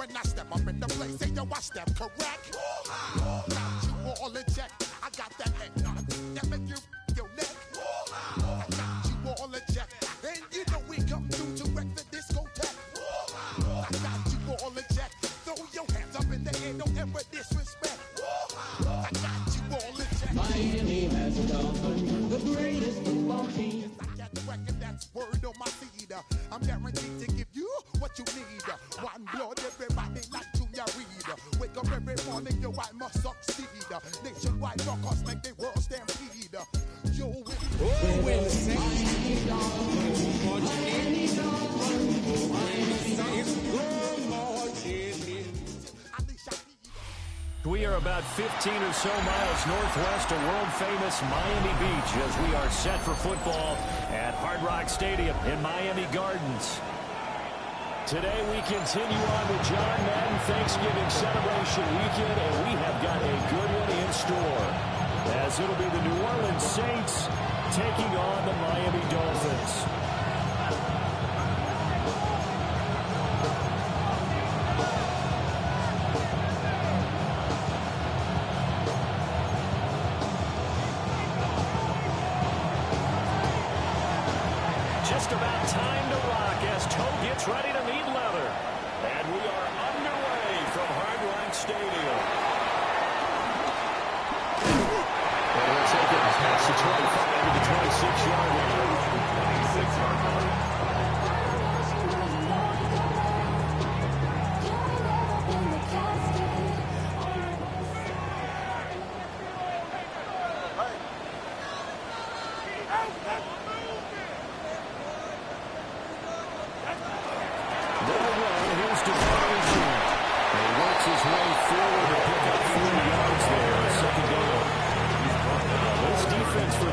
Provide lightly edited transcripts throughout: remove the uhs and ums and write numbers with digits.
when I step up in the place, say yo, I step correct. Got you all in check. I got that eggnog that make you your neck. I got you all in check. And you know we come through to wreck the discotheque. I got you all in check. Throw your hands up in the air, don't ever disrespect. I got you all in check. Miami has a Dolphin, the greatest football team. I got the record that's word on my feed. I'm guaranteed to give you what you need. One blood, everybody like Junior Reed. Wake up every morning, yo, I must succeed. Nationwide rockers make the world stampede. Yo, Miami We are about 15 or so miles northwest of world-famous Miami Beach as we are set for football at Hard Rock Stadium in Miami Gardens. Today we continue on with John Madden Thanksgiving celebration weekend, and we have got a good one in store, as it'll be the New Orleans Saints taking on the Miami Dolphins. Just about time to rock as Toe gets ready to meet leather. And we are underway from Hard Rock Stadium. And we'll take it past the 25 to the 26-yard line. 26-yard line.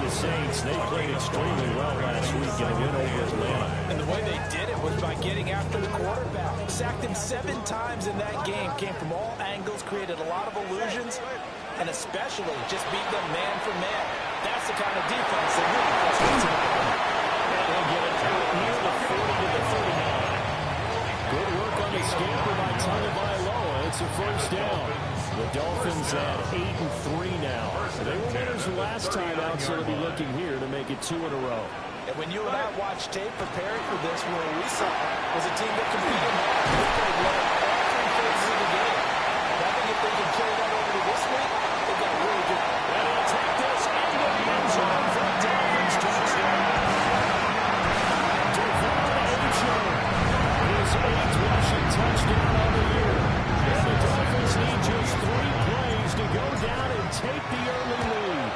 Saints, they played extremely well last week in a win over Atlanta. And the way they did it was by getting after the quarterback. Sacked him 7 times in that game. Came from all angles, created a lot of illusions, and especially just beat them man for man. That's the kind of defense that really frustrates him. And they'll get it near the 40 to the 39. Good work on the scamper by Tagovailoa. It's a first down. The Dolphins at 8-3 now. They were winners last time out, so they'll be looking here to make it 2 in a row. And when you and I watched tape preparing for this, what we saw was a team that competed hard. They played well all 3 phases of the game. I think if they can carry that over to this week, they've got a really good. And he'll take this into the end zone for a Dolphins touchdown. His 8th rushing touchdown of the year. And the Dolphins need just 3 plays to go down and take the early lead.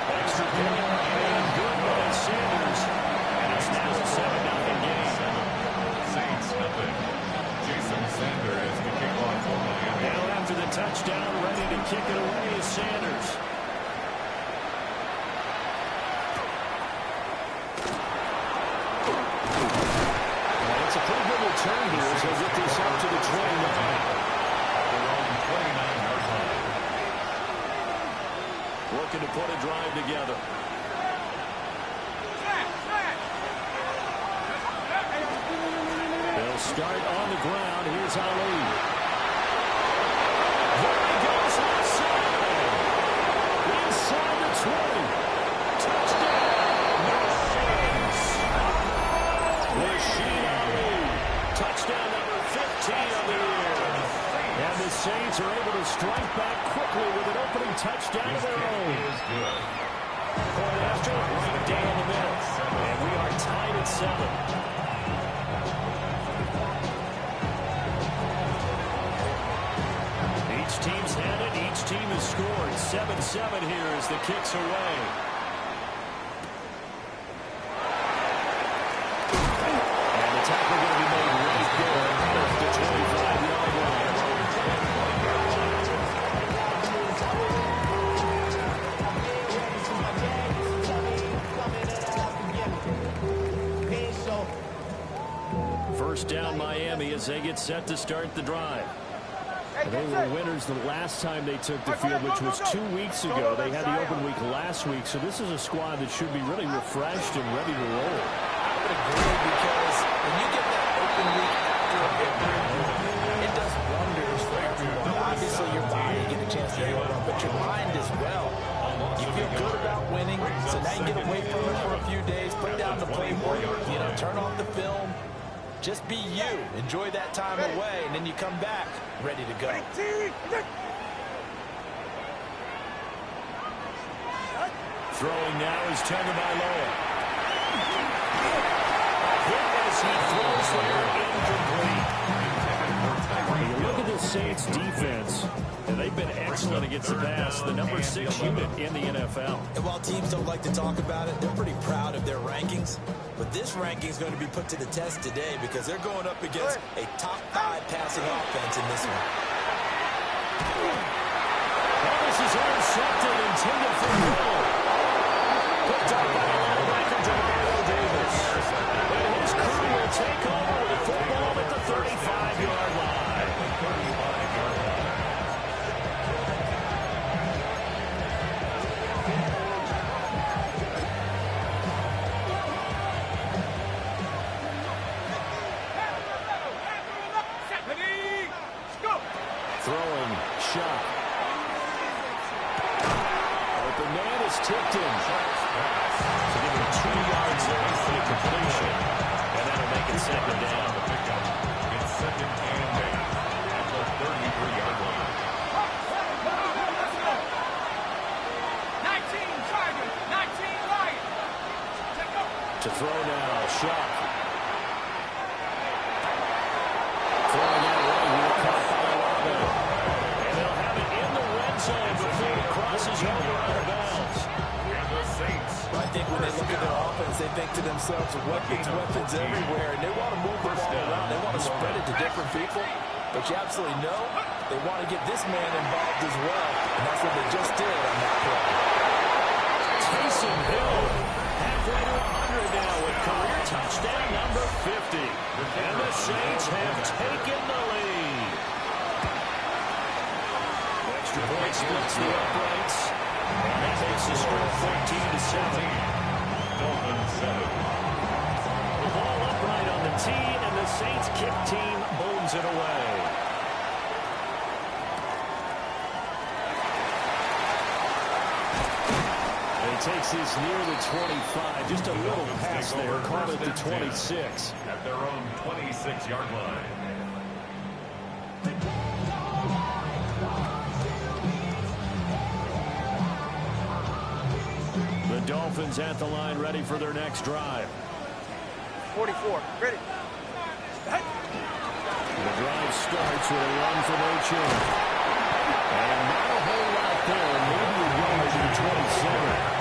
Extra point and good by Sanders. And it's now a 7-0 game. Saints, nothing. Jason Sanders, the kickoff for Miami. Now after the touchdown, ready to kick it away is Sanders. It's a pretty good return here as they get this up to the 29. Working to put a drive together. They'll start on the ground. Here's Ali. There he goes left side. Inside the 20. Touchdown. Rashid Ali. Touchdown number 15 of the year. And the Saints are able to strike back quickly with an opening touchdown of their own. Point after, right down the middle. And we are tied at 7. Each team's had it. Each team has scored. 7-7 here as the kick's away. And the tackle going to be made right there at the 25-yard line. First down Miami as they get set to start the drive. They were winners the last time they took the field, which was 2 weeks ago. They had the open week last week, so this is a squad that should be really refreshed and ready to roll. I would agree, because when you get that open week after a big win, it does wonders for everyone. Obviously, your body get a chance to heal up, but your mind as well. You feel good about winning, so now you get away from it for a few days, put down the playbook, turn off the film. Just be you. Enjoy that time away, and then you come back ready to go. Throwing now is Tagovailoa. Hit as he throws there, incomplete. You look at the Saints defense, and they've been excellent against the pass, the number 6 unit in the NFL. And while teams don't like to talk about it, they're pretty proud of their rankings. But this ranking is going to be put to the test today because they're going up against a top 5 passing offense in this one. Well, this is intercepted, intended for goal. Picked up by a linebacker, Demario Davis. And his crew will take over with the football at the 35-yard line. Throwing, shot. Open man is tipped in. So give him 2 yards there for the completion. And that'll make it second down. It's second and 8 at the 33-yard line. 19 Chargers, 19 Lions. To throw now, shot. Throwing that way, here caught by Alaba. And they'll have it in the red zone before it crosses over out of bounds. And the Saints. I think when they look at their offense, they think to themselves, weapons everywhere, and they want to move the ball around. They want to spread it to different people. But you absolutely know they want to get this man involved as well, and that's what they just did on that play. Taysom Hill, halfway to 100 now with career touchdown number 50. And the Saints have taken the lead. Extra point splits the uprights. And that makes the score 14-7. Dolphins 7. The ball upright on the tee, and the Saints kick team bowls it away. He takes this near the 25. Just a little pass there. Caught at the 26. At their own 26-yard line. The Dolphins at the line, ready for their next drive. 44, ready. The drive starts with a run from O'Chin. And not a whole lot there. Maybe a yard to the 27.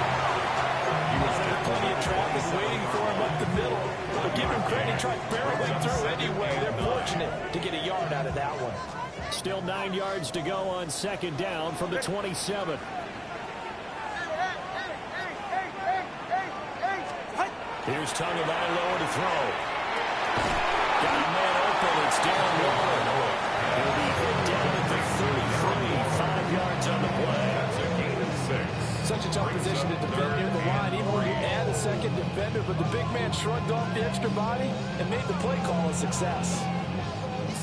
Plenty of traffic waiting for him up the middle. But give him credit, he tried barreling through anyway. They're fortunate to get a yard out of that one. Still 9 yards to go on second down from the 27. Here's Tagovailoa to throw. Got a man open. It's down low. He'll be hit down at the 33. 5 yards on the play. That's a gain of 6. Such a tough position to defend near the line, even when you add a second defender. But the big man shrugged off the extra body and made the play call a success.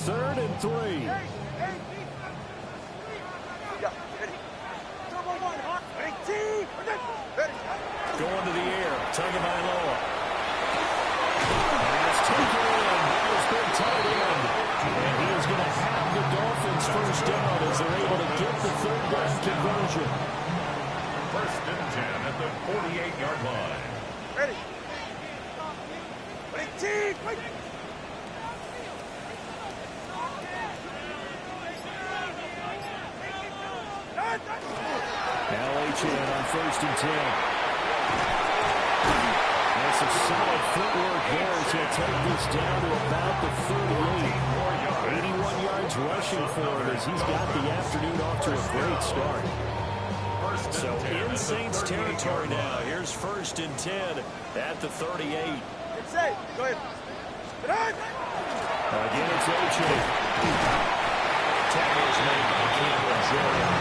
3rd and 3. Going to the air. Tagovailoa. And it's taken in by his big tight end. And he is going to have the Dolphins first down as they're able to get the 3rd down conversion. 1st and 10 at the 48-yard line. Ready. 18, wait. Now O'Chin on 1st and 10. That's a solid footwork there as he'll take this down to about the 38. 81 yards rushing for him as he's got the afternoon off to a great start. So in Saints territory now. Here's 1st and 10 at the 38. It's safe. Go ahead. Again, it's O'Chin. Tackle is made by Campbell Jordan.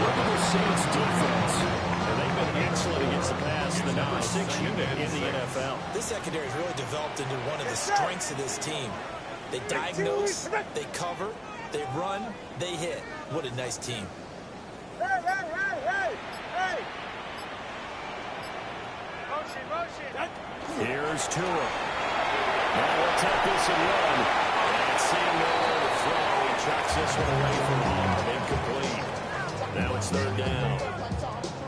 Look at the Saints defense. And they've been excellent against the pass. The number 6 unit in the NFL. This secondary has really developed into one of the strengths of this team. They diagnose, they cover, they run, they hit. What a nice team. Here's Tua. Now we'll take this and run. And seeing nowhere to throw, he tracks this one away from home. Incomplete. Now it's third down.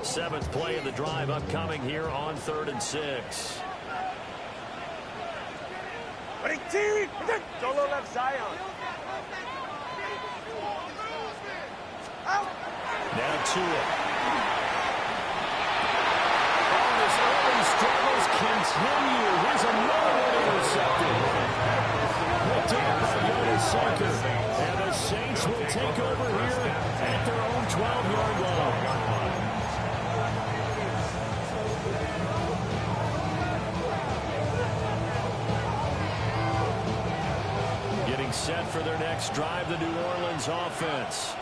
7th play of the drive upcoming here on 3rd and 6. Solo left Zion. Now Tua. His early struggles continue. Here's another one intercepted. Picked up by Jonas Sinker. And the Saints will take over here at their own 12-yard line. Getting set for their next drive, the New Orleans offense.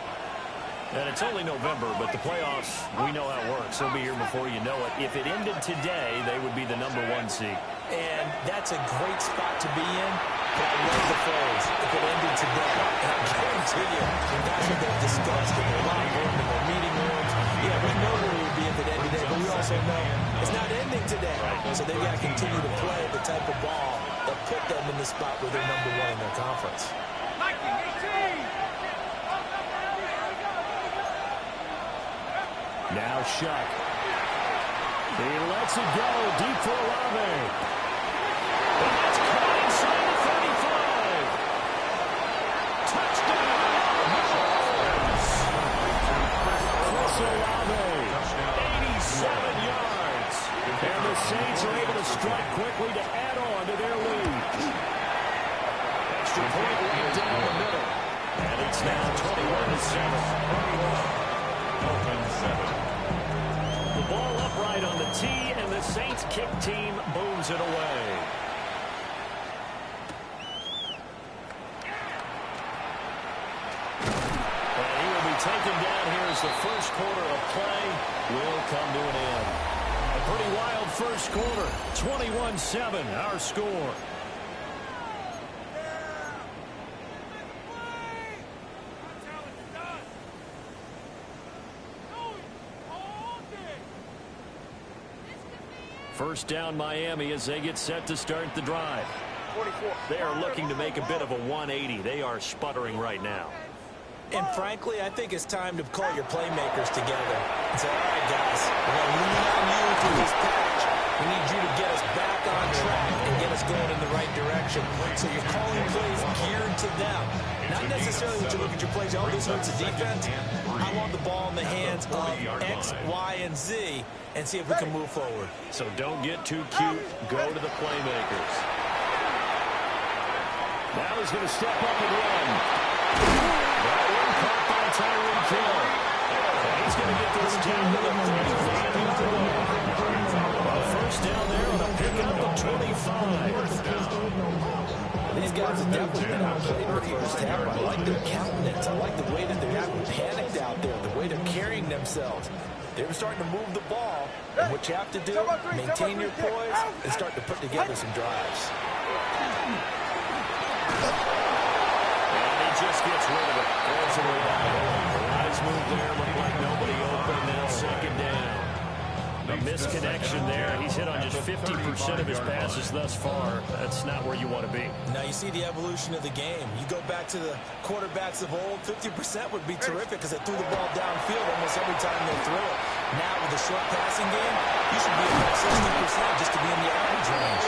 And it's only November, but the playoffs, we know how it works. They'll be here before you know it. If it ended today, they would be the #1 seed. And that's a great spot to be in. But I love the phrase, if it ended today. And I guarantee you, that's what they've discussed in their locker room, in their meeting rooms. Yeah, we know where it would be if it ended today, but we also know it's not ending today. So they've got to continue to play the type of ball that put them in the spot where they're #1 in their conference. Now Shuck. He lets it go deep for Olave. And that's caught inside the 35. Touchdown! Chris Olave, 87 yards. And the Saints are able to strike quickly to add on to their lead. Extra point right down the middle. And it's now 21-7. The ball upright on the tee, and the Saints kick team booms it away. And he will be taken down here as the first quarter of play will come to an end. A pretty wild first quarter. 21-7, our score. First down Miami as they get set to start the drive. 44. They are looking to make a bit of a 180. They are sputtering right now. And frankly, I think it's time to call your playmakers together and say, all right, guys, we're going to lean on you through this patch. We need you to get us back on track and get us going in the right direction. So you're calling plays geared to them. Not necessarily when you look at your plays, oh, this hurts the defense. I want the ball in the hands of X, Y, and Z and see if we can move forward. So don't get too cute. Go to the playmakers. Now he's going to step up and run. That one caught by Tyreek Hill. He's going to get this down to the 35-yard line. First down there on a pickup of 25. These guys have definitely been outplayed in the first half. I like their countenance. I like the way that they're not panicked out there, the way they're carrying themselves. They're starting to move the ball. And what you have to do, maintain your poise and start to put together some drives. And he just gets rid of it. Throws it away. Nice move there. Looked like nobody open. Now second down. A misconnection there. He's hit on just 50% of his passes thus far. That's not where you want to be. Now you see the evolution of the game. You go back to the quarterbacks of old, 50% would be terrific because they threw the ball downfield almost every time they threw it. Now with the short passing game, you should be about 60% just to be in the average range.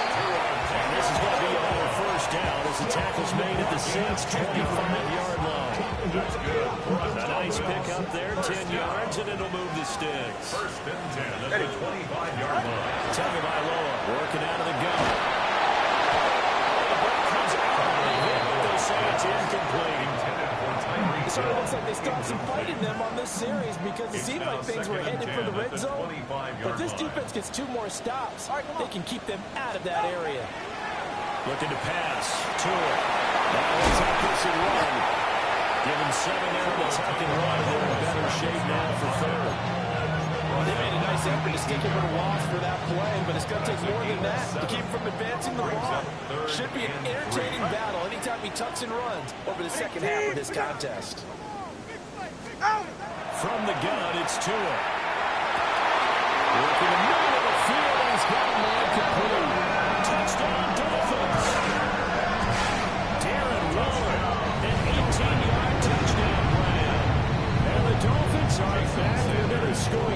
And this is going to be another first down as the tackle's made at the Saints' 25-yard line. That's good. A nice pick up there, 10 yards, and it'll move the sticks. First and 10 at the 25-yard line. Tagovailoa working out of the gun. The ball comes out of the hit, but they'll say it's incomplete. It sort of looks like they started some fight in them on this series because it seemed like things were headed for the red zone. But this defense gets 2 more stops. They can keep them out of that area. Looking to pass. Tua. Now he'll take this and run. Give him 7 there to tuck and run. They're in better shape now for third. Well, they made a nice effort to stick him with a loss for that play, but it's going to take more than that to keep him from advancing the ball. Should be an entertaining battle anytime he tucks and runs over the second half of this contest. From the gun, it's Tua. Working the middle of the field, he's got a man complete. Touchdown, Dolphins. Darren Waller, an 18-yard touchdown grab. And the Dolphins are back into the score.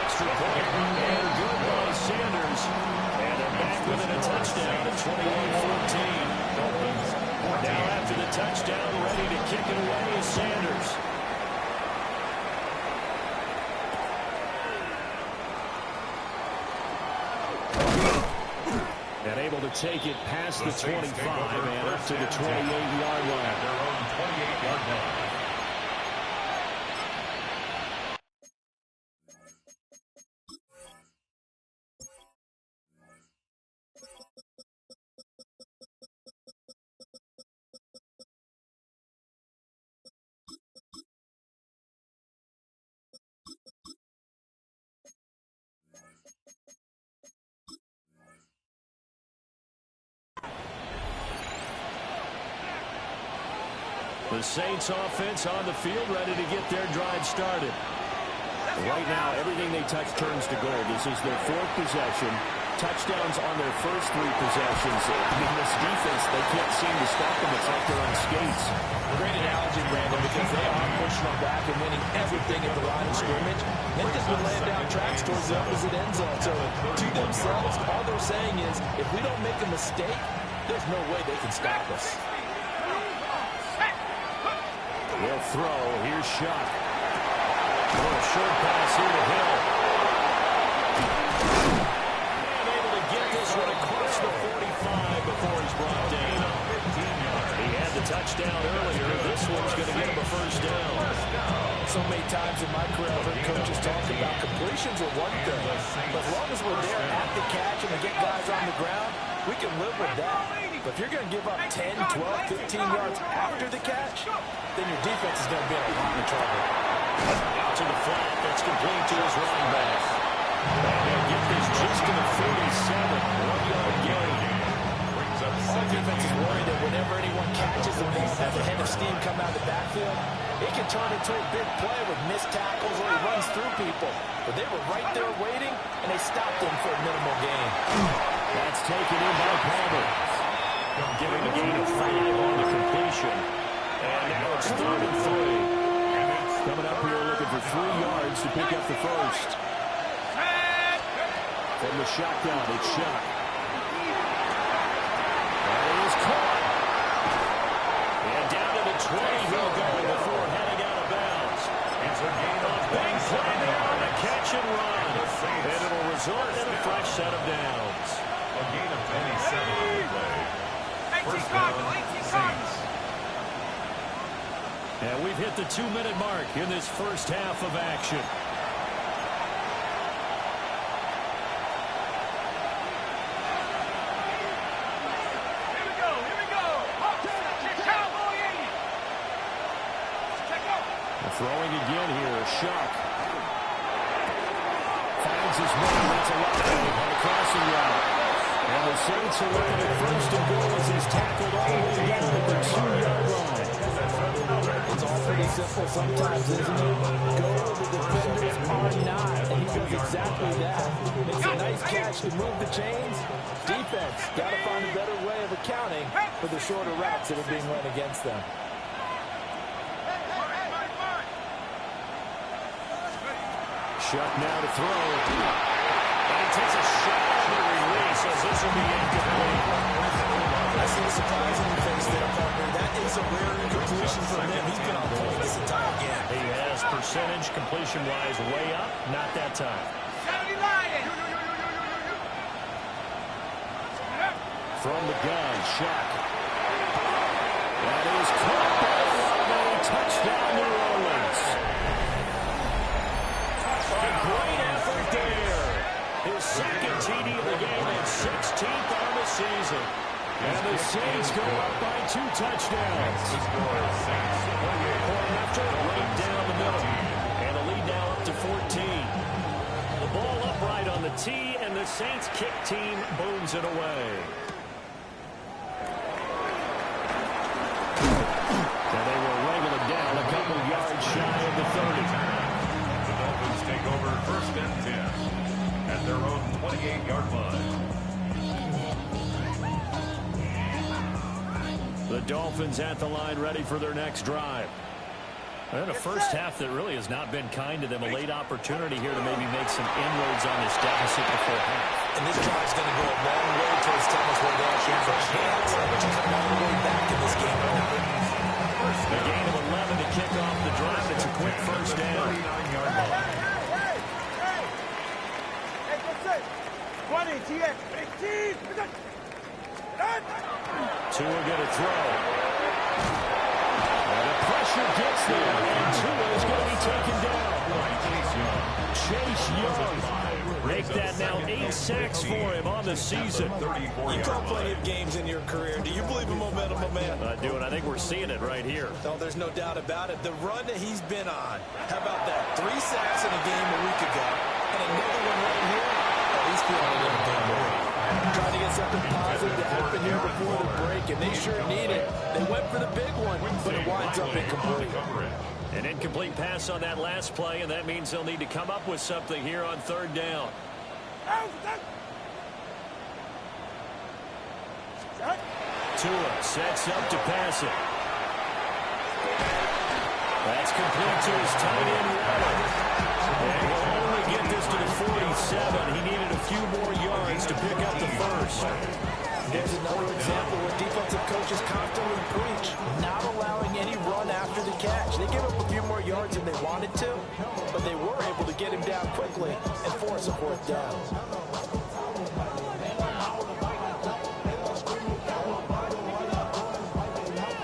Extra point, and good by Sanders. And they're back within a touchdown at 28-14. Now after the touchdown, ready to kick it away is Sanders. And able to take it past the 25 and up to the 28-yard line. Their own 28-yard line. The Saints offense on the field, ready to get their drive started. Right now, everything they touch turns to gold. This is their fourth possession. Touchdowns on their first three possessions. In this defense, they can't seem to stop them. It's like they're on skates. Great analogy, Brandon, because they are pushing them back and winning everything at the line of scrimmage. They've just been laying down tracks towards the opposite end zone. So to themselves, all they're saying is, if we don't make a mistake, there's no way they can stop us. They'll throw. Here's Shuck. A little short pass here to Hill. And able to get this one across the 45 before he's brought down. He had the touchdown earlier. This one's going to get him a first down. So many times in my career, I've heard coaches talk about completions are one thing. But as long as we're there at the catch and we get guys on the ground, we can live with that. But if you're going to give up 10, 12, 15 yards after the catch, then your defense is going to be in a lot of trouble. Out to the flat. That's complete to his running back. And they'll get this just to the 47. 1-yard gain. Our defense is worried that whenever anyone catches the ball, has a head of steam come out of the backfield, it can turn into a big play with missed tackles or he runs through people. But they were right there waiting, and they stopped him for a minimal gain. That's taken in by Palmer. Giving a gain of 5 on the completion. And now it's 3rd and 3. Coming up here looking for 3 yards to pick up the first. From the shotgun, it's Shuck. That is caught. And down to the 20 he'll go before heading out of bounds. It's a gain of big play there on the catch and run. And it'll result in a fresh set of downs. A gain of 27 on the play. First down, Saints. And we've hit the 2-minute mark in this first half of action. Throwing again here, Shuck. Finds his man, that's a lot on the crossing route. And the Saints are looking at 1st and goal as he's tackled all the way down at the 2-yard line. It's all pretty simple sometimes, isn't it? Go where the defenders are not, and he does exactly that. Makes a nice catch to move the chains. Defense, got to find a better way of accounting for the shorter routes that are being run against them. Shuck now to throw. And he takes a shot on the release as this will be incomplete. I see a surprising face there, partner. That is a rare incompletion from him. He's been on point this entire game. He has percentage completion-wise way up. Not that time. From the gun, Shuck. That is caught by Love. Touchdown, New Orleans. A great effort there. His second TD of the game and 16th on the season. And the Saints go up by 2 touchdowns. The score is Saints 28. Point after, right down the middle. And the lead now up to 14. The ball upright on the tee, and the Saints kick team booms it away. And they will wrangle it down a couple yards shy of the 30. The Dolphins take over 1st and 10 at their own 28-yard line. The Dolphins at the line, ready for their next drive. And a first half that really has not been kind to them. A late opportunity here to maybe make some inroads on this deficit before half. And this drive's going to go a long way towards telling us where they actually have a chance to come all the way back in this game right now. The gain of 11 to kick off the drive. It's a quick first down. 39-yard line. Tua going to throw. And the pressure gets there, and Tua is going to be taken down. Chase Young. Make that now 8 sacks for him on the season. You caught plenty of games in your career. Do you believe in momentum, my man? I do, and I think we're seeing it right here. No, there's no doubt about it. The run that he's been on. How about that? 3 sacks in a game a week ago, and another one right here. Oh, he's feeling a little bit more. Trying to get something positive to happen here before the break, and they sure need it. They went for the big one, but it winds up incomplete. An incomplete pass on that last play, and that means they'll need to come up with something here on 3rd down. Tua sets up to pass it. That's complete to his tight end, Waller. And he'll only get this to the 47. He needed a few more yards to pick up the first. There's another example where defensive coaches constantly preach, not allowing any run after the catch. They gave up a few more yards than they wanted to, but they were able to get him down quickly and force a 4th down.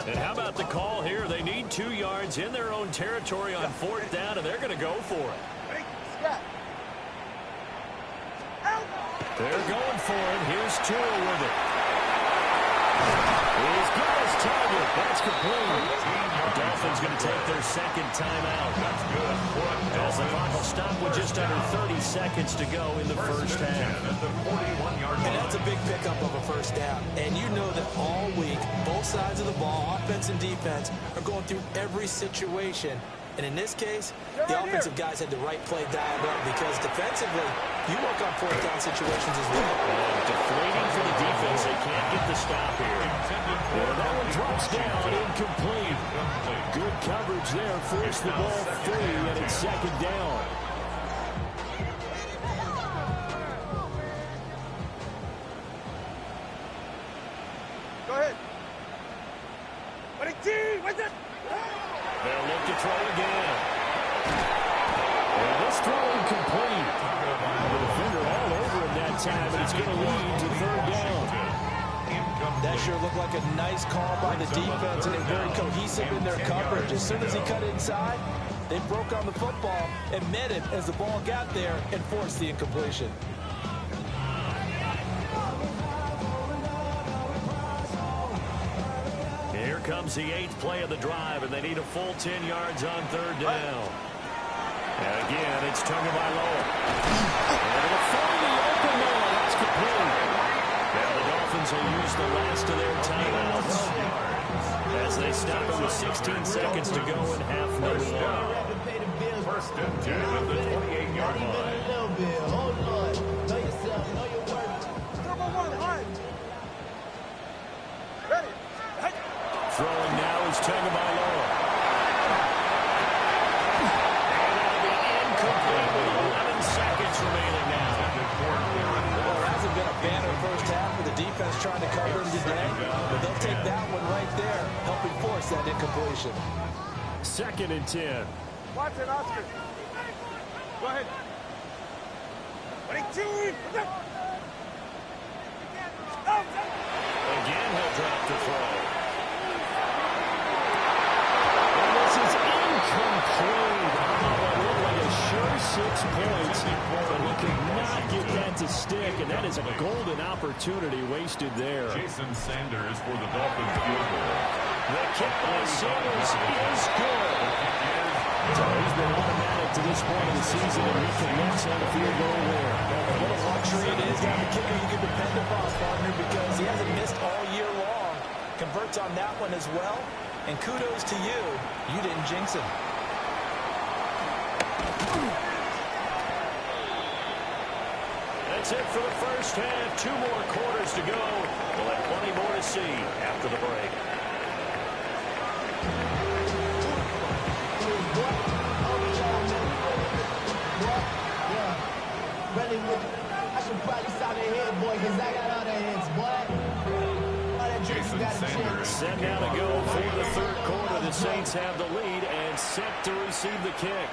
And how about the call here? They need 2 yards in their own territory on 4th down, and they're going to go for it. They're going for it. Here's Tua with it. He's got his target. That's complete. The Dolphins going to take their 2nd timeout. That's good. As the clock will stop with just under 30 seconds to go in the first half. At the 41-yard line. And that's a big pickup of a first down. And you know that all week, both sides of the ball, offense and defense, are going through every situation. And in this case, the offensive guys had the right play dialed up because defensively, you work on 4th down situations as well. Deflating for the defense. They can't get the stop here. And that one drops down, incomplete. Good coverage there. Forced the ball free, and it's 2nd down. Go ahead. They'll look to throw again. And this throw incomplete. The defender all over him that time, and it's going to lead to 3rd down. That sure looked like a nice call by the defense, and they're very cohesive in their coverage. As soon as he cut inside, they broke on the football and met it as the ball got there and forced the incompletion. Here comes the 8th play of the drive, and they need a full 10 yards on 3rd down. And again, it's Tagovailoa. And it'll find the open man. That's complete. Now the Dolphins will use the last of their timeouts as they stop it with 16 seconds to go in half number 1. 1st and 10 at the 28-yard line. Throwing now is Tagovailoa. And that'll be incomplete with 11 seconds remaining now. Well, it hasn't been a banner first half for the defense trying to cover him today, but they'll take that one right there, helping force that incompletion. 2nd and 10. Watch it, Oscar. Go ahead. Again, he'll drop the throw. And this is incomplete. Oh, it looked like a sure 6 points, but he could not get that to stick, and that is a golden opportunity wasted there. Jason Sanders for the Dolphins field goal. The kick by Sanders is good. So he's been automatic to this point of the season, and he connects on the field goal there. What a luxury it is to have a kicker you can depend upon, partner, because he hasn't missed all year long. Converts on that one as well, and kudos to you. You didn't jinx him. That's it for the first half. 2 more quarters to go. We'll have plenty more to see after the break. I should probably stop their head, boy, because I got all the heads, boy. Jason Sanders. Set now to go for the third quarter. The Saints have the lead and set to receive the kick.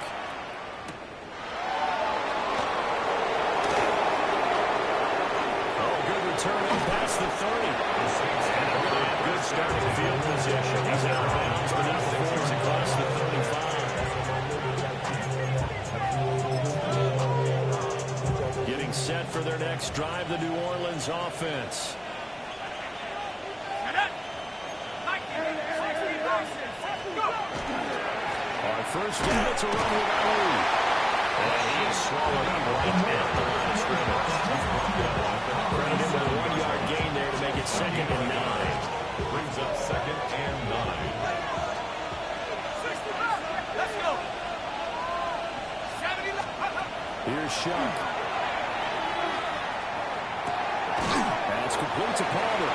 Turn up past the 30. And a really good start to field position. He's out of bounds, but now forwards across the 35. Getting set for their next drive, the New Orleans offense. Our first down, it's a run with Ali. And he is swallowed up right at the line of scrimmage. Running into the 1-yard gain there to make it 2nd and 9. Brings up 2nd and 9. Let's go. Here's Shuck. That's complete to Palmer.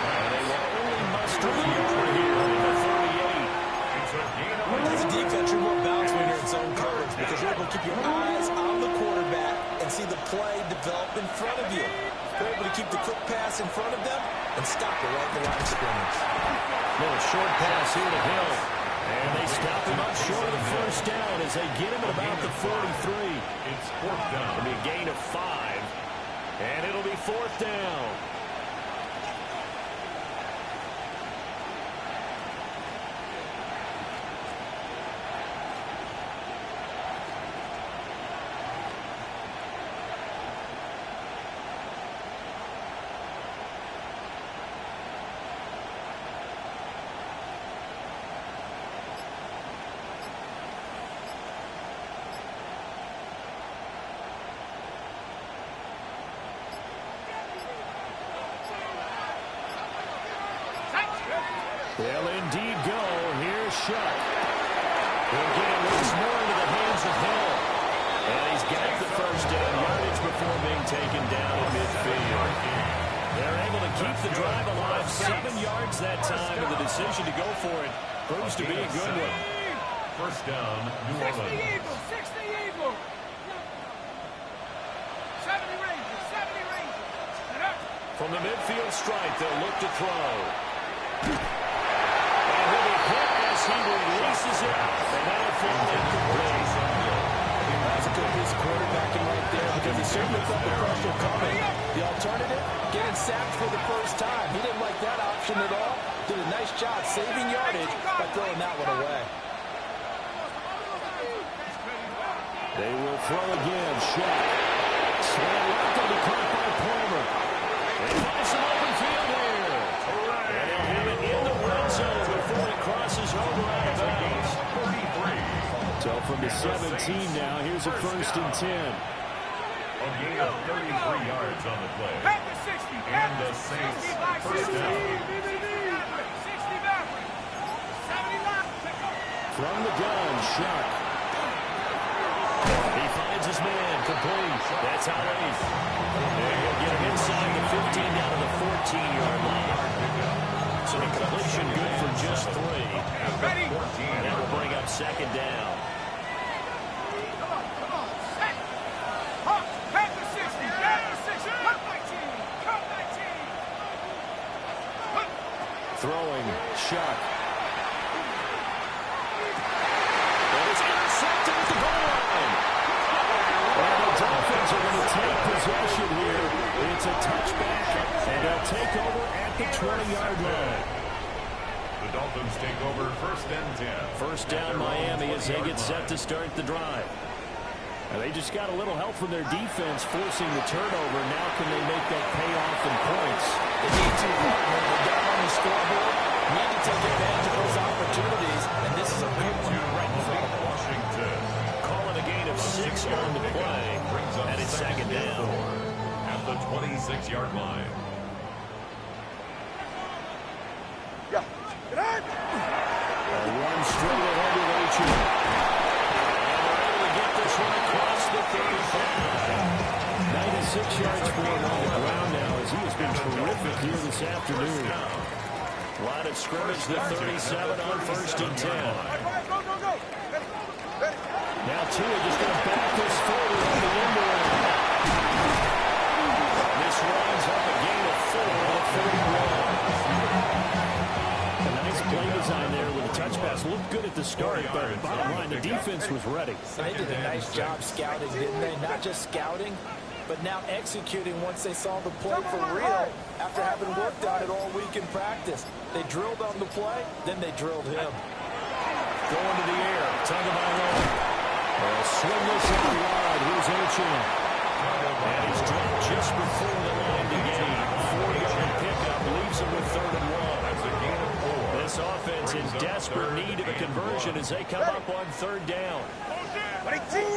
And they will only muster the yard here in the 38. As a defense, you're more balanced when you're in zone coverage because you're able to keep your eyes on the quarterback and see the play develop in front of you. They're able to keep the quick pass in front of them and stop it right at the line of scrimmage. Little short pass here to Hill. And they stop him up short of the first down as they get him at about the 43. It's 4th down. It'll be a gain of 5. And it'll be 4th down. They'll indeed go. Here's Shuck. He'll get it once more into the hands of Hill. And he's got the first down yardage before being taken down at midfield. They're able to keep the drive alive. 7 yards that time, and the decision to go for it proves to be a good one. First down, New Orleans. 60 Eagles, 60 Eagles. 70 Rangers, 70 Rangers. From the midfield stripe, they'll look to throw. And he'll be hit as he releases it. And that'll fall incomplete. That's a good piece of quarterbacking right there because he certainly felt the pressure coming. The alternative, getting sacked for the first time. He didn't like that option at all. Did a nice job saving yardage by throwing that one away. They will throw again. Shot. Slam left will be caught by Palmer. They find some open field here. And he'll have it in the red zone before he crosses over out of bounds. 33. So from the 17 now, here's a 1st and 10. A gain of 33 yards on the play. Back to 60. And the Saints first down. 60 back. 70 left. From the gun, Shuck. He finds his man, complete. That's Ali. And he'll get him inside the 15 down to the 14-yard line. So the completion good for just 3. Ready? And that will bring up 2nd down. Come on. Set. Hawk. Back to 60. Back to 60. Cut 19. Cut 19. Throwing, Shuck. And it's intercepted at the goal line. And the Dolphins are going to take possession here. It's a touchback, and they'll take over at the 20-yard line. The Dolphins take over 1st and 10. First down, Miami, as they get set to start the drive. And they just got a little help from their defense forcing the turnover. Now can they make that pay off in points? They need to. When they're down on the scoreboard, need to take advantage of those opportunities, and this is a good one right in front of them. Washington. Calling a gain of 6 on the play, and it's second down. At the 26-yard line. One straight ahead with H.E. And they're able to get this one across the 35. 96 yards for him on the ground now as he has been terrific here this afternoon. Line of scrimmage, the 37 on 1st and 10. Now Tua just going to back this forward on the end line. This winds up a gain of 4 on 41. A nice play design there with a touch pass. Looked good at the start, but bottom line, the defense was ready. They did a nice job scouting, didn't they? Not just scouting, but now executing once they saw the play for real after having worked on it all week in practice. They drilled on the play, then they drilled him. Going to the air, Tagovailoa. Swing this out wide. Here's H.E. And he's dropped just before the line to gain. 4-yard pickup leaves him with 3rd and 1. That's a gain of 4. This offense in desperate need of a conversion as they come up on 3rd down. He's going to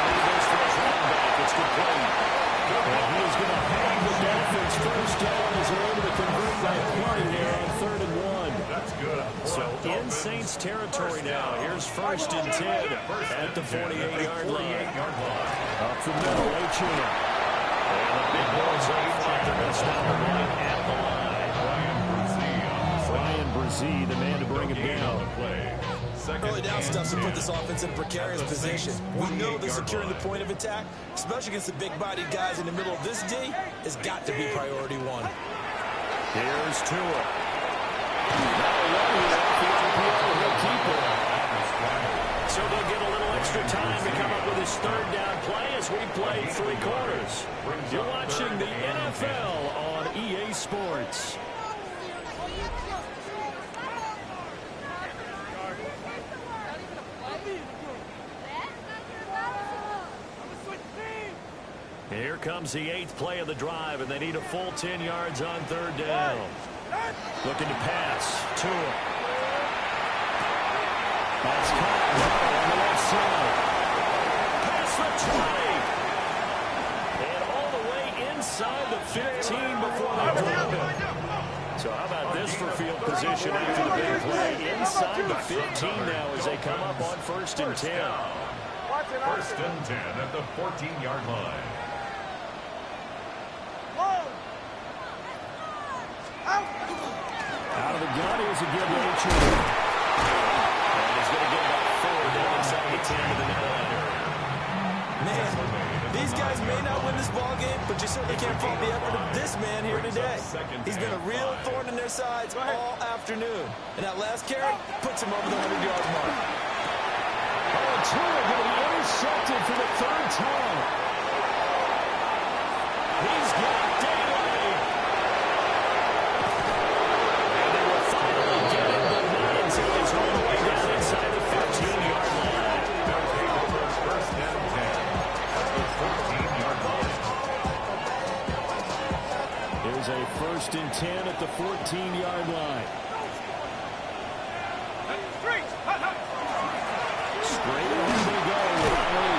leave this for his running back. It's complete. And he is going to hang the Dolphins first down as they're able to convert that play there on 3rd and 1. That's good. So in Saints territory now. Here's 1st and 10 at the 48-yard line. Up the middle, H.E. And the big boys up front. They're going to stop him right at the line. Brian Brzee, the man to bring him down. Early down stuff to put this offense in a precarious position. We know that securing the point of attack, especially against the big-bodied guys in the middle of this D, has got to be priority 1. Here's Tua. He'll keep it. So they'll get a little extra time to come up with his 3rd down play as we play 3 quarters. You're watching the NFL on EA Sports. Here comes the 8th play of the drive, and they need a full 10 yards on 3rd down. Looking to pass. Tua. That's caught on the left side. Pass for 20. And all the way inside the 15 before they drop it. So how about this for field position after the big play? Inside the 15 now as they come up on 1st and 10. 1st and 10 at the 14-yard line. Out of the gun, here's a good H.E. And he's going to get about 4 down inside the 10 to the 9. Man, these guys may not win this ball game, but you certainly can't fault the effort of this man here today. He's been a real thorn in their sides all afternoon. And that last carry puts him over the 100-yard mark. Oh, Tua going to be intercepted for the 3rd time. He's got Daly. And they will finally get him, but not until he's all the way down inside the 15-yard line. They'll take over 1st and 10 at the 14-yard line. There's a 1st and 10 at the 14-yard line. Straight ahead they go with Ali.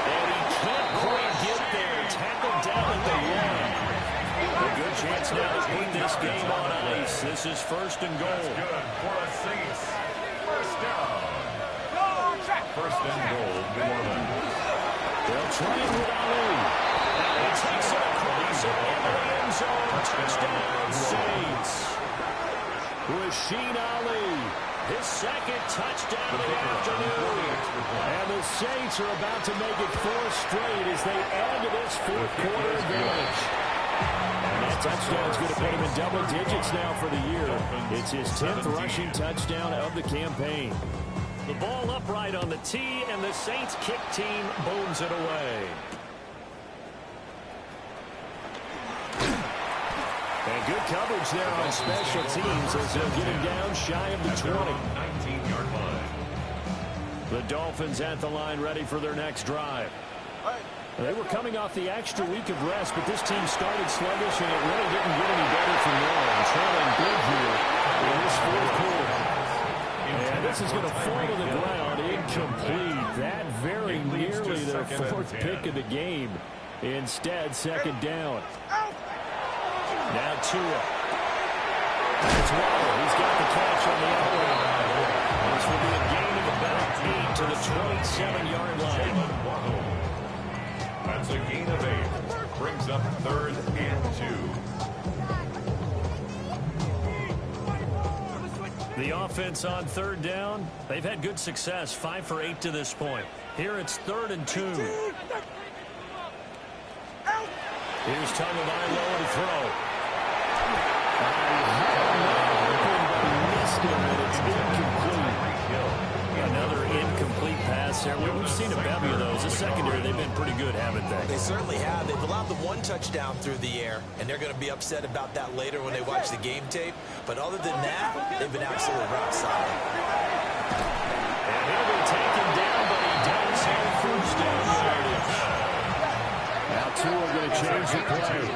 And he can't quite get there. Tackled down at the 1. A good chance now to put this game on ice. This is 1st and goal. That's good for the Saints. 1st down. 1st and goal, New Orleans. They'll try it with Ali. And he takes it across it into the end zone. Touchdown, Saints. Rasheen Ali. His 2nd touchdown of the afternoon. And the Saints are about to make it 4 straight as they add to this 4th quarter advantage. And that touchdown is going to put him in double digits now for the year. It's his 10th rushing touchdown of the campaign. The ball upright on the tee, and the Saints kick team booms it away. And good coverage there on special teams as they'll get him down shy of the 20. 19-yard line. The Dolphins at the line, ready for their next drive. They were coming off the extra week of rest, but this team started sluggish, and it really didn't get any better from there. And trailing big here in this fourth quarter. And this is going to fall to the ground, incomplete. That very nearly their fourth pick of the game. Instead, second down. Now Tua. That's Waddle. He's got the catch on the outline. This will be a gain of about 8 to the 27-yard line. That's a gain of 8. Brings up 3rd and 2. The offense on 3rd down. They've had good success, 5 for 8 to this point. Here it's 3rd and 2. Here's Tagovailoa to throw. Missed him, and it's incomplete. Another incomplete pass there. We've seen a bevy of those. The secondary, they've been pretty good, haven't they? They certainly have. They've allowed the 1 touchdown through the air, and they're going to be upset about that later when they watch the game tape. But other than that, they've been absolutely rock solid. And he'll be taken down, but he does have first down yardage. Now Tua going to change the play.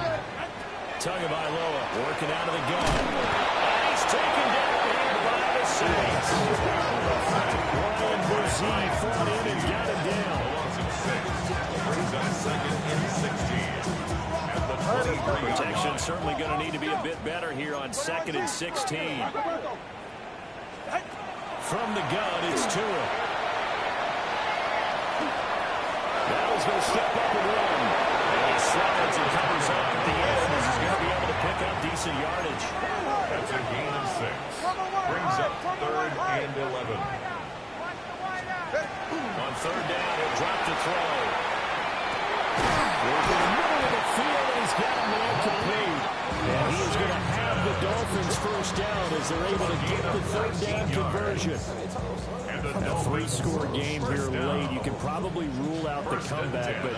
Tagovailoa working out of the gun. And he's taken down here by the Saints. Ryan Brzee fought in and got him down. Brings up 2nd and 16. Protection certainly going to need to be a bit better here on 2nd and 16. From the gun, it's Tua. Now he's going to step up and run. And he slides and covers up at the end. This is going to be able to pick up decent yardage. That's a gain of 6. Brings up 3rd and 11. On 3rd down, he'll drop the throw. Working the middle of the field, and he's got him incomplete. And he is going to have the Dolphins first down as they're able to get the 3rd down conversion. A 3-score game here late. You can probably rule out the comeback, but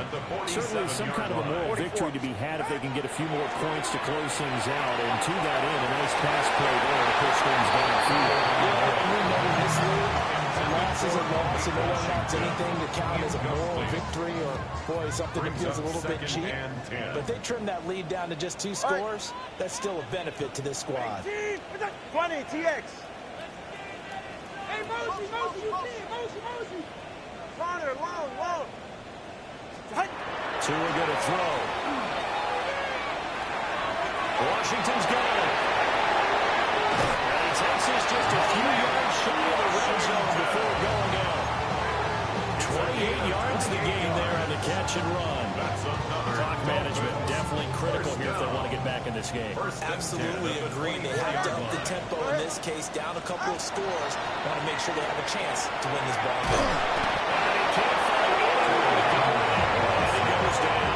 certainly some kind of a moral victory to be had if they can get a few more points to close things out. And to that end, a nice pass play there to push things downfield. You know this league, a loss is a loss, and no one wants anything to count as a moral victory or, boy, something that feels a little bit cheap. But they trim that lead down to just 2 scores. That's still a benefit to this squad. 20, TX. Hey, Mosey, you see it, Mosey. Corner, long. Tua going to throw. Washington's got it. And he takes us just a few yards shy of the red zone before going out. 28 yards the game there on the catch and run. Clock management definitely critical here if they want to get back in this game. Absolutely agree. They have to up the tempo in this case, down a couple of scores. Want to make sure they have a chance to win this ball game. And he can't find anywhere to go. And he goes down.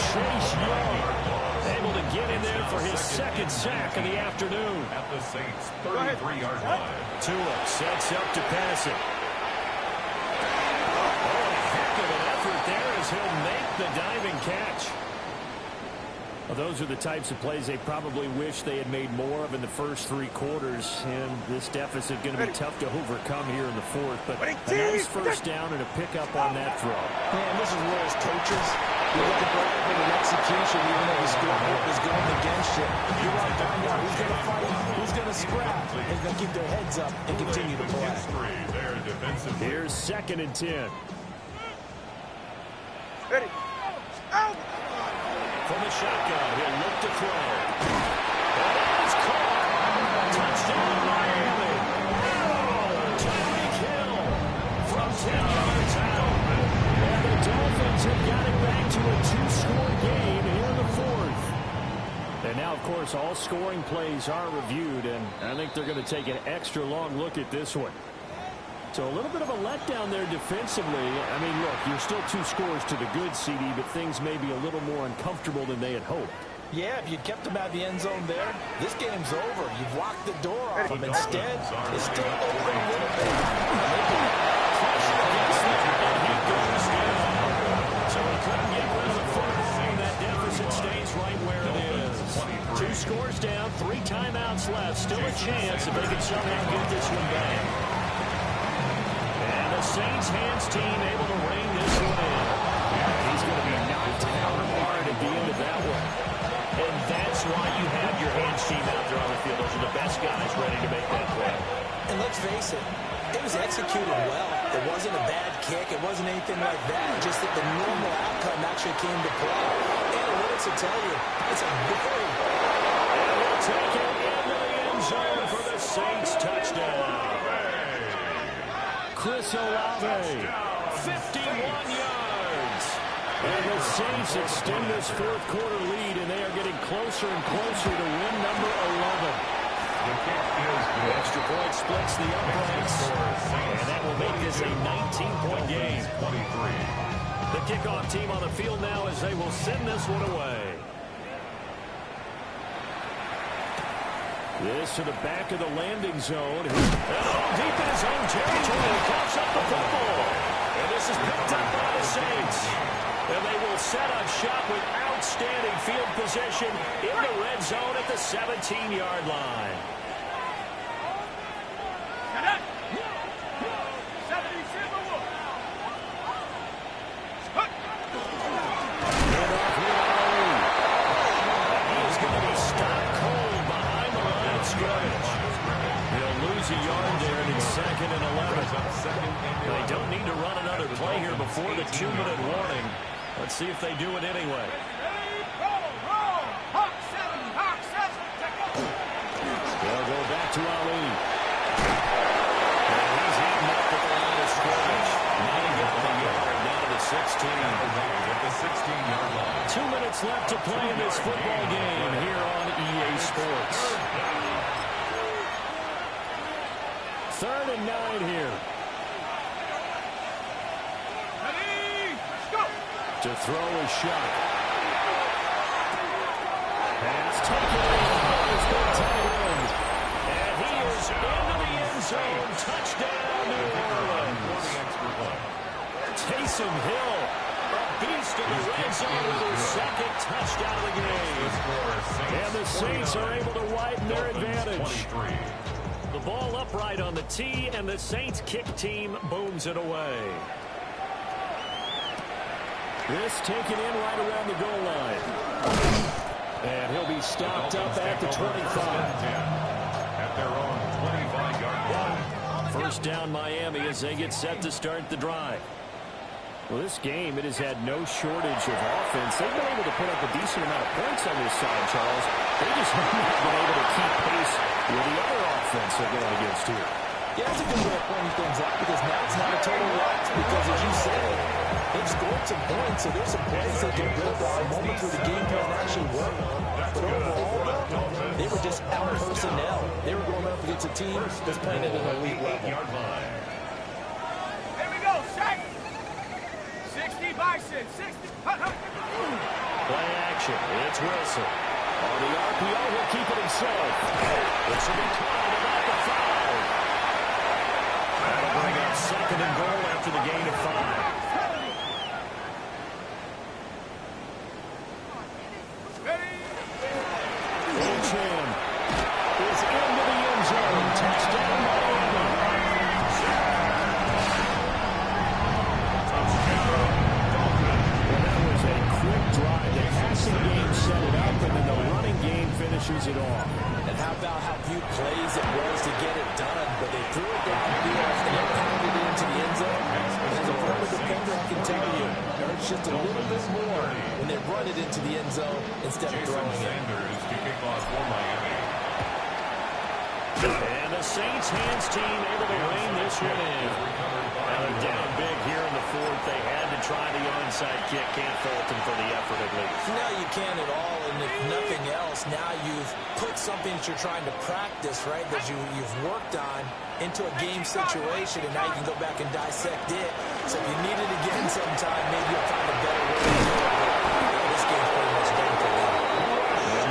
Chase Young able to get in there for his 2nd sack of the afternoon. At the Saints' 33-yard line. Tua sets up to pass it. There as he'll make the diving catch. Well, those are the types of plays they probably wish they had made more of in the first 3 quarters, and this deficit going to be tough to overcome here in the 4th. But a nice first down and a pickup on that throw. Man, this is where as coaches, you look at the execution, even though the scoreboard is going against you. You want to find out who's going to fight, who's going to scrap, and going to keep their heads up and continue to play. Here's 2nd and 10. Ready. Out. From the shotgun, he'll look to throw. That is caught. Touchdown, Miami. Tyreek Hill from 10 yards out. And the Dolphins have got it back to a 2-score game here in the 4th. And now, of course, all scoring plays are reviewed, and I think they're going to take an extra long look at this one. So a little bit of a letdown there defensively. I mean, look, you're still 2 scores to the good, CD, but things may be a little more uncomfortable than they had hoped. Yeah, if you'd kept them out of the end zone there, this game's over. You've locked the door off them. Instead, it's still open a little bit. Pressure against him, and he goes down. So he couldn't get rid of the first, and that deficit stays right where it is. 2 scores down, 3 timeouts left. Still a chance if they can somehow get this one back. Saints hands team able to rein this one in. And he's going to be knocked down hard at the end of that one. And that's why you have your hands team out there on the field. Those are the best guys ready to make that play. And let's face it, it was executed well. It wasn't a bad kick. It wasn't anything like that. Just that the normal outcome actually came to play. Analytics will tell you it's a very... And he'll take it into the end zone for the Saints touchdown. Chris Olave, 51 yards. And the Saints extend this fourth quarter lead, and they are getting closer and closer to win number 11. The extra point splits the uprights, and that will make this a 19-point game. The kickoff team on the field now as they will send this one away. This to the back of the landing zone. Deep in his own territory, he coughs up the football. And this is picked up by the Saints. And they will set up shop with outstanding field position in the red zone at the 17-yard line. A yard there, and it's 2nd and 11. They don't need to run another play here before the 2-minute warning. Let's see if they do it anyway. They'll go back to Ali. And he's hitting up at the line of scrimmage. Not even a yard down to the 16. At the 16-yard line. 2 minutes left to play in this football game here on EA Sports. 3rd and 9 here. Ready? Let's go. To throw a shot. Pass taken in. It's been tight end. And he is into the end zone. Touchdown, New Orleans. Taysom Hill, a beast in the red zone with his 2nd touchdown of the game. And the Saints are able to widen their advantage. The ball upright on the tee, and the Saints kick team booms it away. This taken in right around the goal line. And he'll be stopped up at the 25. At their own 25-yard line. First down Miami as they get set to start the drive. Well, this game, it has had no shortage of offense. They've been able to put up a decent amount of points on this side, Charles. They just haven't been able to keep pace with the other offense they're going against here. Yeah, that's a good way of pointing things out because now it's not a total loss because, as you said, they've scored some points, so there's some plays they can build on, moments where the game plan actually worked. But overall, they were just out personnel. They were going up against a team that's playing at an elite level. Here we go, sack. 60 Bison, 60. Play action. It's Wilson. On the RPO, he'll keep it himself. This will be called about the 5. That'll bring up 2nd and goal after the gain of 5. Chan is into the end zone. Touchdown, Miami. That was a quick drive. The passing game set it up, and then the running game finishes it off. And how about how few plays it was to get it done, but they threw it downfield and they pounded it into the end zone. As a former defender, I can tell you, there's just a little bit more when they run it into the end zone instead of throwing it. And the Saints hands team able to rein this one in. Now they're down big here in the 4th. They had to try the onside kick. Can't fault them for the effort at least. No, you can't at all. And if nothing else, now you've put something that you're trying to practice, right, that you've worked on into a game situation, and now you can go back and dissect it. So if you need it again sometime, maybe you'll find a better way to do it. But this game's pretty much done for them.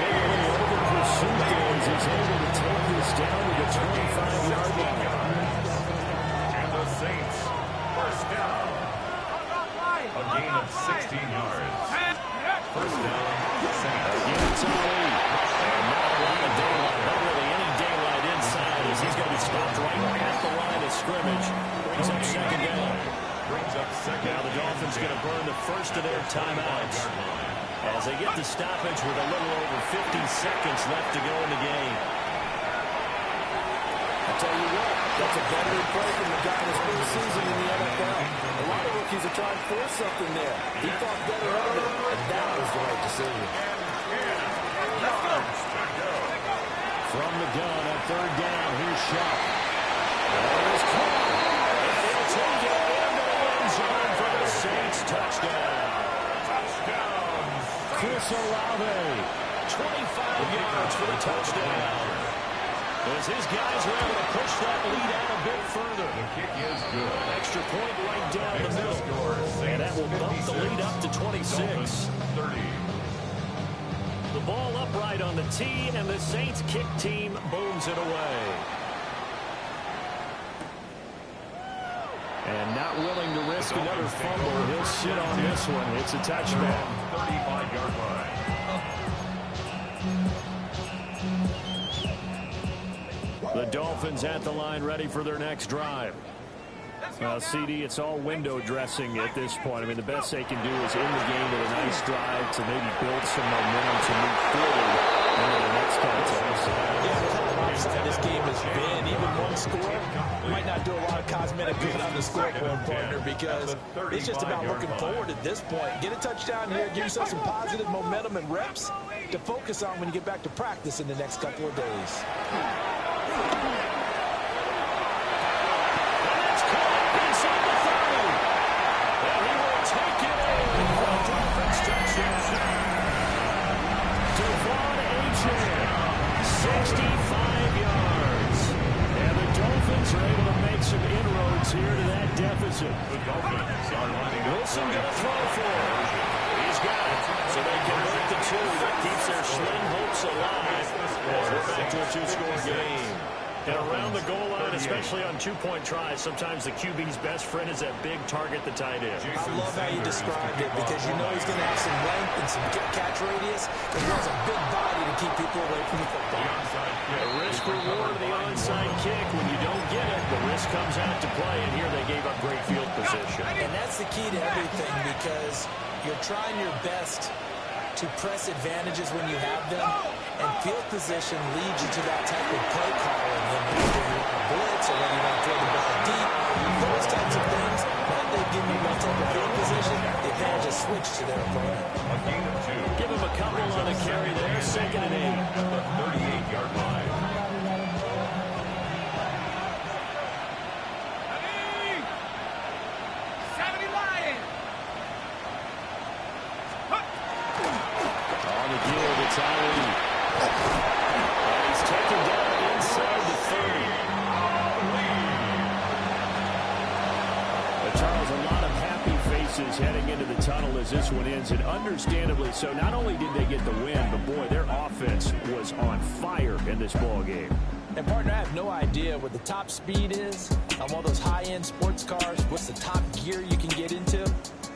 Maybe a little over pursuit there as he's able to take this down to the 25-yard line. And the Saints, first down. A gain of 16 yards. First down, Saints. Again, it's a lead. And not a lot of daylight, not really any daylight inside as he's going to be stopped right at the line of scrimmage. brings up second down. Now the Dolphins going to burn the first of their timeouts as they get the stoppage with a little over 50 seconds left to go in the game. I'll tell you what, that's a veteran play from the guy in his first season in the NFL. A lot of rookies are trying to force something there. He thought better of it, and that was the right decision. From the gun on third down, here's Sharp. There's Cole. And he'll take it into the end zone for the Saints. Touchdown. Chris Olave, 25 yards for the touchdown. As his guys were able to push that lead out a bit further. The kick is good. Extra point right down the middle. And that will bump the lead up to 26. 30. The ball upright on the tee, and the Saints kick team booms it away. And not willing to risk another fumble, he'll sit on this one. It's a touchback. 35-yard line. The Dolphins at the line, ready for their next drive. CD, it's all window dressing at this point. I mean, the best they can do is in the game with a nice drive to maybe build some momentum to move forward into the next contest. Yeah, the kind of upside this game has been. Even one score might not do a lot of cosmetic good on the scoreboard, partner, because it's just about looking forward at this point. Get a touchdown here, give yourself some positive momentum and reps to focus on when you get back to practice in the next couple of days. Are able to make some inroads here to that deficit. Wilson going to throw for it. He's got it. So they convert the two. That keeps their slim hopes alive as we're back to a two-score game. And around the goal line, especially on two-point tries, sometimes the QB's best friend is that big target, the tight end. I love how you described it, because you know he's going to have some length and some catch radius, and he has a big body to keep people away from the football. The risk-reward of the onside kick. When you don't get it, the risk comes out to play, and here they gave up great field position. And that's the key to everything, because you're trying your best to press advantages when you have them, and field position leads you to that type of play calling. Whether you want to blitz or whether you want to throw the ball deep, those types of things, now they give you one type of field position, the advantage is switched to their opponent. A gain of 2. Give him a couple on the carry there, 2nd and 8. At the 38-yard line. Heading into the tunnel as this one ends, and understandably so. Not only did they get the win, but boy, their offense was on fire in this ball game. And partner, I have no idea what the top speed is on one of those high-end sports cars. What's the top gear you can get into?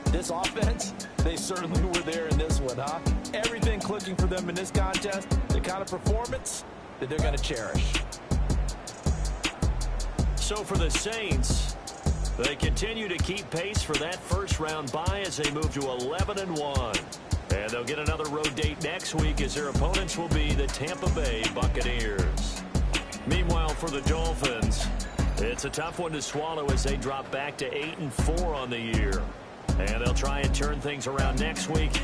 This offense, they certainly were there in this one, huh? Everything clicking for them in this contest, the kind of performance that they're going to cherish. So for the Saints, they continue to keep pace for that first-round bye as they move to 11-1. And they'll get another road date next week as their opponents will be the Tampa Bay Buccaneers. Meanwhile, for the Dolphins, it's a tough one to swallow as they drop back to 8-4 on the year. And they'll try and turn things around next week